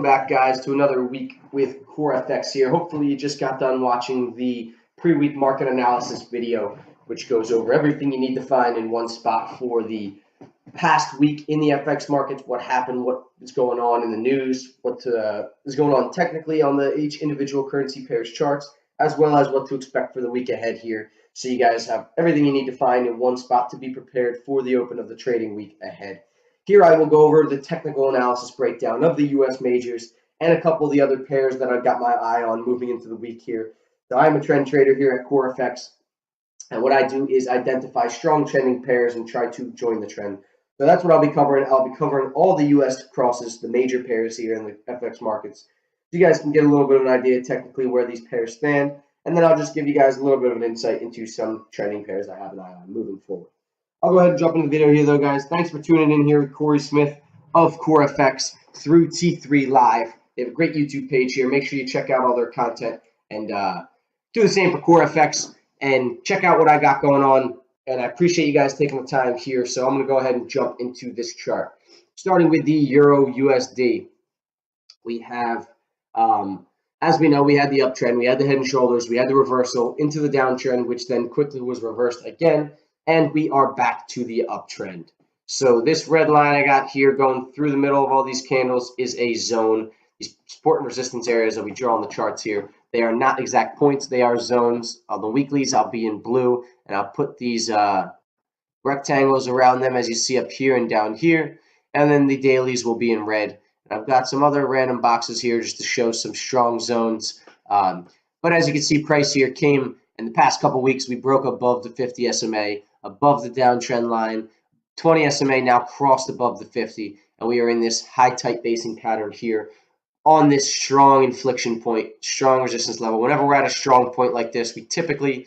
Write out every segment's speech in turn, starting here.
back, guys, to another week with CoreFX here. Hopefully you just got done watching the pre-week market analysis video, which goes over everything you need to find in one spot for the past week in the FX markets, what happened, what is going on in the news, what is going on technically on each individual currency pairs charts, as well as what to expect for the week ahead here. So you guys have everything you need to find in one spot to be prepared for the open of the trading week ahead. Here I will go over the technical analysis breakdown of the U.S. majors and a couple of the other pairs that I've got my eye on moving into the week here. So I'm a trend trader here at CoreFX, and what I do is identify strong trending pairs and try to join the trend. So that's what I'll be covering. I'll be covering all the U.S. crosses, the major pairs here in the FX markets. So you guys can get a little bit of an idea technically where these pairs stand, and then I'll just give you guys a little bit of an insight into some trending pairs I have an eye on moving forward. I'll go ahead and jump into the video here, though, guys. Thanks for tuning in here with Corey Smith of CoreFX through T3 Live. They have a great YouTube page here. Make sure you check out all their content and do the same for CoreFX and check out what I got going on. And I appreciate you guys taking the time here. So I'm going to go ahead and jump into this chart. Starting with the Euro USD, we have, as we know, we had the uptrend, we had the head and shoulders, we had the reversal into the downtrend, which then quickly was reversed again. And we are back to the uptrend. So this red line I got here going through the middle of all these candles is a zone. These support and resistance areas that we draw on the charts here, they are not exact points. They are zones. On the weeklies, I'll be in blue, and I'll put these rectangles around them as you see up here and down here. And then the dailies will be in red. And I've got some other random boxes here just to show some strong zones. But as you can see, price here came in the past couple weeks. We broke above the 50 SMA. Above the downtrend line, 20 SMA now crossed above the 50, and we are in this high tight basing pattern here on this strong inflection point, strong resistance level. Whenever we're at a strong point like this, we typically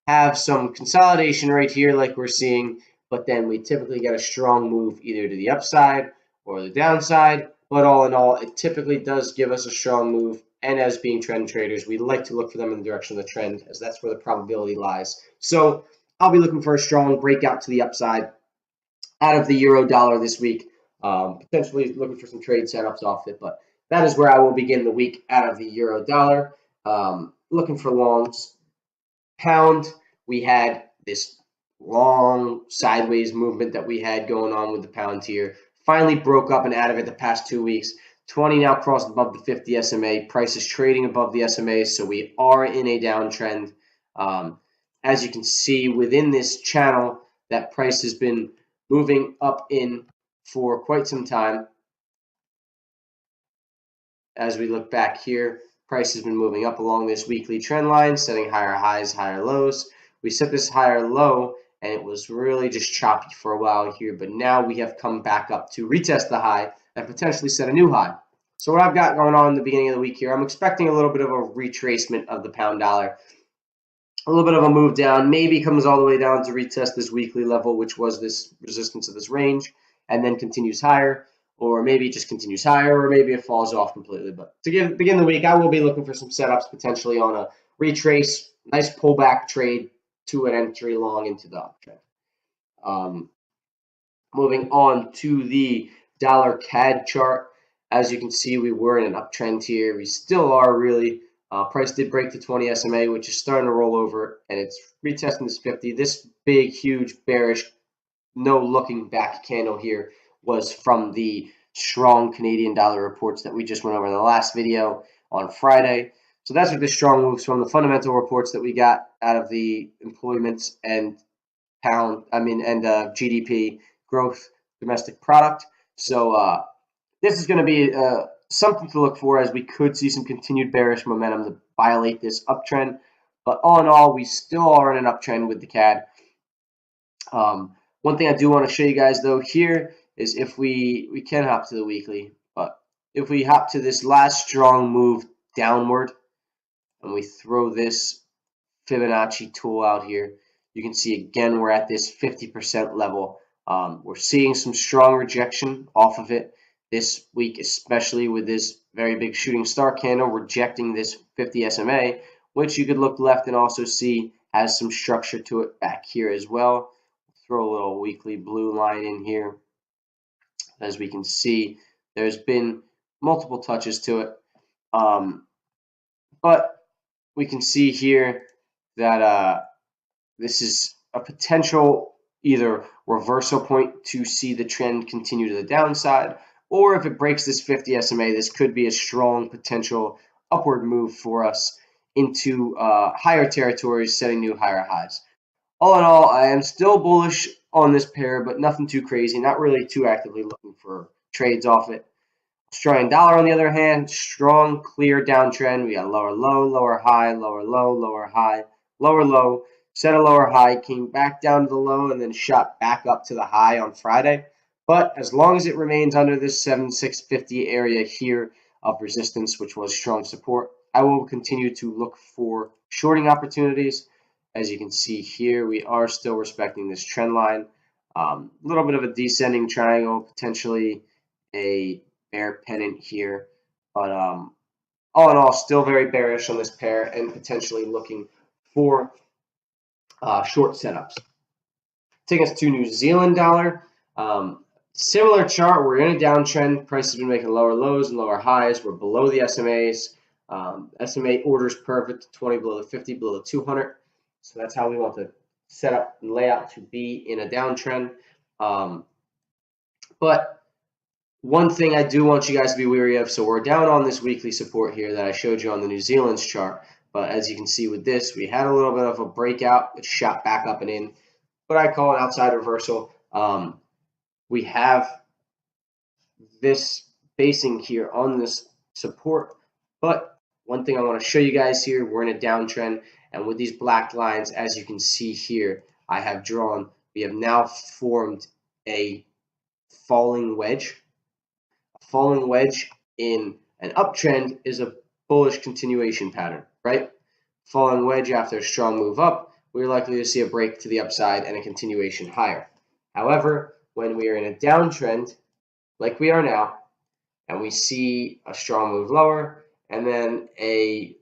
have some consolidation right here like we're seeing, but then we typically get a strong move either to the upside or the downside. But all in all, it typically does give us a strong move, and as being trend traders, we like to look for them in the direction of the trend, as that's where the probability lies. So I'll be looking for a strong breakout to the upside out of the euro dollar this week, potentially looking for some trade setups off it, but that is where I will begin the week out of the euro dollar. Looking for longs. Pound, we had this long sideways movement that we had going on with the pound here. Finally broke up and out of it the past 2 weeks. 20 now crossed above the 50 SMA. Price is trading above the SMA, so we are in a downtrend. As you can see within this channel, that price has been moving up in for quite some time. As we look back here, price has been moving up along this weekly trend line, setting higher highs, higher lows. We set this higher low, and it was really just choppy for a while here, but now we have come back up to retest the high and potentially set a new high. So what I've got going on in the beginning of the week here, I'm expecting a little bit of a retracement of the pound dollar. A little bit of a move down, maybe comes all the way down to retest this weekly level, which was this resistance of this range, and then continues higher, or maybe it just continues higher, or maybe it falls off completely. But to begin the week, I will be looking for some setups potentially on a retrace, nice pullback trade to an entry long into the uptrend. Moving on to the dollar CAD chart, as you can see, we were in an uptrend here. We still are really. Price did break the 20 SMA, which is starting to roll over, and it's retesting this 50. This big, huge, bearish, no looking back candle here was from the strong Canadian dollar reports that we just went over in the last video on Friday. So that's what the strong moves from the fundamental reports that we got out of the employment and GDP growth, domestic product. So this is going to be something to look for, as we could see some continued bearish momentum to violate this uptrend. But all in all, we still are in an uptrend with the CAD. One thing I do want to show you guys, though, here is if we can hop to the weekly, but if we hop to this last strong move downward and we throw this Fibonacci tool out here, you can see again we're at this 50% level. We're seeing some strong rejection off of it this week, especially with this very big shooting star candle rejecting this 50 SMA, which you could look left and also see has some structure to it back here as well. Throw a little weekly blue line in here. As we can see, there's been multiple touches to it. But we can see here that this is a potential either reversal point to see the trend continue to the downside, or if it breaks this 50 SMA, this could be a strong potential upward move for us into higher territories, setting new higher highs. All in all, I am still bullish on this pair, but nothing too crazy, not really too actively looking for trades off it. Australian dollar, on the other hand, strong, clear downtrend. We got lower low, lower high, lower low, lower high, lower low, set a lower high, came back down to the low, and then shot back up to the high on Friday. But as long as it remains under this 7,650 area here of resistance, which was strong support, I will continue to look for shorting opportunities. As you can see here, we are still respecting this trend line. A little bit of a descending triangle, potentially a bear pennant here, but all in all, still very bearish on this pair and potentially looking for short setups. Take us to New Zealand dollar. Similar chart. We're in a downtrend. Price has been making lower lows and lower highs. We're below the SMAs. SMA orders perfect, 20 below the 50, below the 200. So that's how we want to set up and lay out to be in a downtrend. But one thing I do want you guys to be wary of, so we're down on this weekly support here that I showed you on the New Zealand's chart, but as you can see with this, we had a little bit of a breakout. It shot back up and in, what I call an outside reversal. We have this basing here on this support, but one thing I want to show you guys here, we're in a downtrend, and with these black lines, as you can see here, I have drawn, we have now formed a falling wedge. Falling wedge in an uptrend is a bullish continuation pattern, right? Falling wedge after a strong move up, we're likely to see a break to the upside and a continuation higher. However, when we are in a downtrend, like we are now, and we see a strong move lower, and then a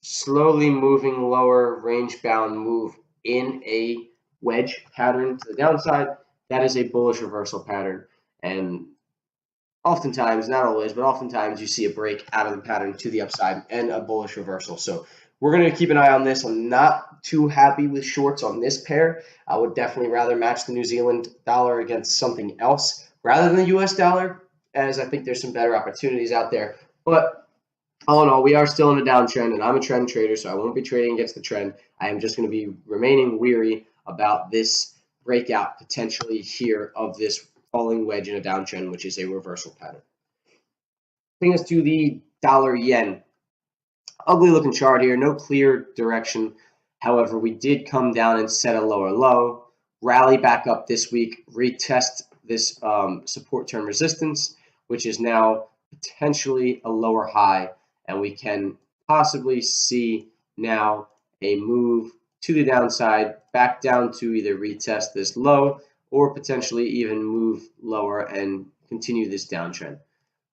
slowly moving lower range-bound move in a wedge pattern to the downside, that is a bullish reversal pattern. And oftentimes, not always, but oftentimes you see a break out of the pattern to the upside and a bullish reversal. So we're going to keep an eye on this. I'm not too happy with shorts on this pair. I would definitely rather match the New Zealand dollar against something else rather than the US dollar, as I think there's some better opportunities out there. But all in all, we are still in a downtrend, and I'm a trend trader, so I won't be trading against the trend. I am just going to be remaining weary about this breakout potentially here of this falling wedge in a downtrend, which is a reversal pattern. Bring us to the dollar yen. Ugly looking chart here, no clear direction. However, we did come down and set a lower low, rally back up this week, retest this support term resistance, which is now potentially a lower high, and we can possibly see now a move to the downside, back down to either retest this low or potentially even move lower and continue this downtrend.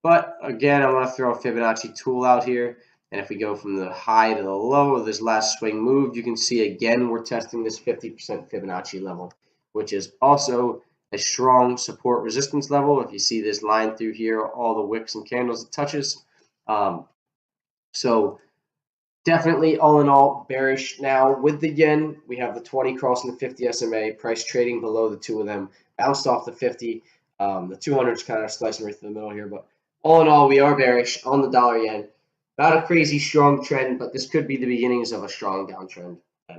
But again, I want to throw a Fibonacci tool out here. And if we go from the high to the low of this last swing move, you can see again we're testing this 50% Fibonacci level, which is also a strong support resistance level. If you see this line through here, all the wicks and candles it touches. So definitely, all in all, bearish. Now, with the yen, we have the 20 crossing the 50 SMA, price trading below the two of them, bounced off the 50. The 200 is kind of slicing right through the middle here, but all in all, we are bearish on the dollar yen. Not a crazy strong trend, but this could be the beginnings of a strong downtrend that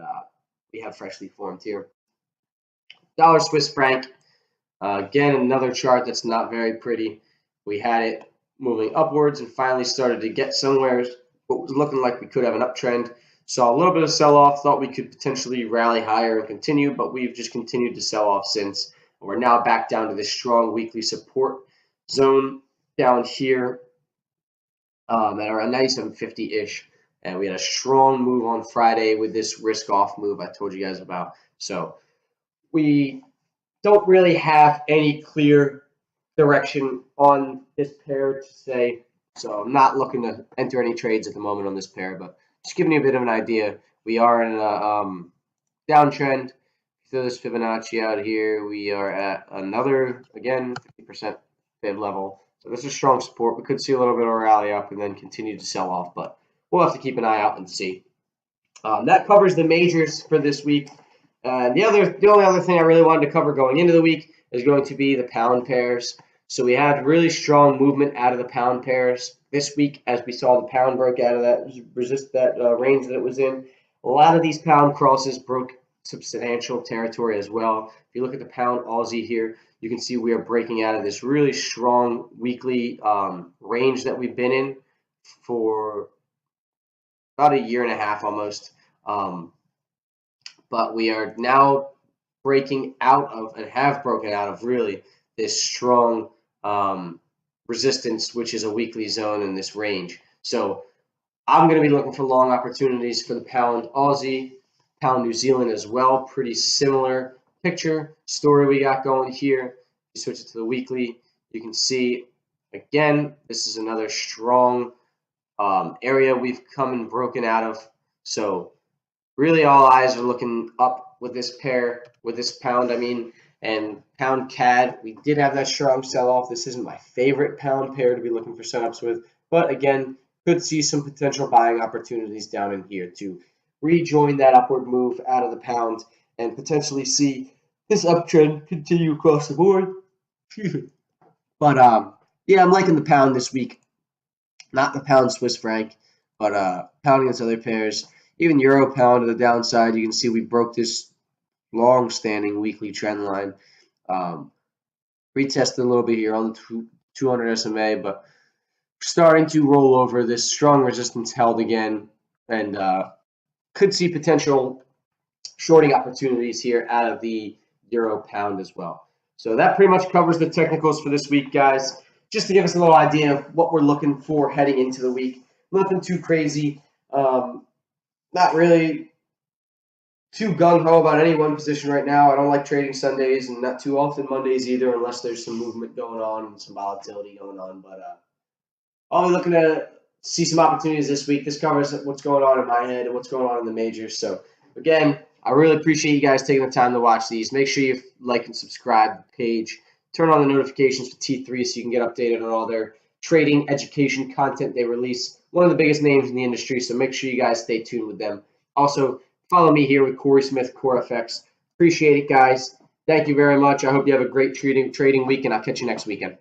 we have freshly formed here. Dollar Swiss franc. Again, another chart that's not very pretty. We had it moving upwards and finally started to get somewhere. What was looking like we could have an uptrend. Saw a little bit of sell-off, thought we could potentially rally higher and continue, but we've just continued to sell off since. We're now back down to this strong weekly support zone down here at around 97.50-ish. And we had a strong move on Friday with this risk-off move I told you guys about. So we don't really have any clear direction on this pair to say. So I'm not looking to enter any trades at the moment on this pair, but just giving you a bit of an idea. We are in a downtrend. Throw this Fibonacci out here. We are at another, again, 50% fib level. So this is strong support. We could see a little bit of a rally up and then continue to sell off, but we'll have to keep an eye out and see. That covers the majors for this week. The only other thing I really wanted to cover going into the week is going to be the pound pairs. So we had really strong movement out of the pound pairs this week, as we saw the pound broke out of that range that it was in. A lot of these pound crosses broke substantial territory as well. If you look at the pound Aussie here, you can see we are breaking out of this really strong weekly range that we've been in for about a year and a half almost. But we are now breaking out of, and have broken out of, really this strong resistance, which is a weekly zone in this range. So I'm going to be looking for long opportunities for the pound Aussie, pound New Zealand as well. Pretty similar picture story we got going here. You switch it to the weekly, you can see again this is another strong area we've come and broken out of. So really all eyes are looking up with this pair, with this pound, and pound CAD. We did have that strong sell-off. This isn't my favorite pound pair to be looking for setups with, but again, could see some potential buying opportunities down in here to rejoin that upward move out of the pound and potentially see this uptrend continue across the board. But yeah, I'm liking the pound this week. Not the pound Swiss franc, but pound against other pairs. Even euro pound to the downside, you can see we broke this long-standing weekly trend line. Retested a little bit here on the 200 SMA, but starting to roll over. This strong resistance held again, and could see potential shorting opportunities here out of the euro pound as well. So that pretty much covers the technicals for this week, guys. Just to give us a little idea of what we're looking for heading into the week. Nothing too crazy. Not really too gung-ho about any one position right now. I don't like trading Sundays, and not too often Mondays either, unless there's some movement going on and some volatility going on. But I'll be looking to see some opportunities this week. This covers what's going on in my head and what's going on in the majors. So again, I really appreciate you guys taking the time to watch these. Make sure you like and subscribe to the page. Turn on the notifications for T3 so you can get updated on all their trading education content they release. One of the biggest names in the industry, so make sure you guys stay tuned with them. Also, follow me here with Corey Smith, CoreFX. Appreciate it, guys. Thank you very much. I hope you have a great trading week, and I'll catch you next weekend.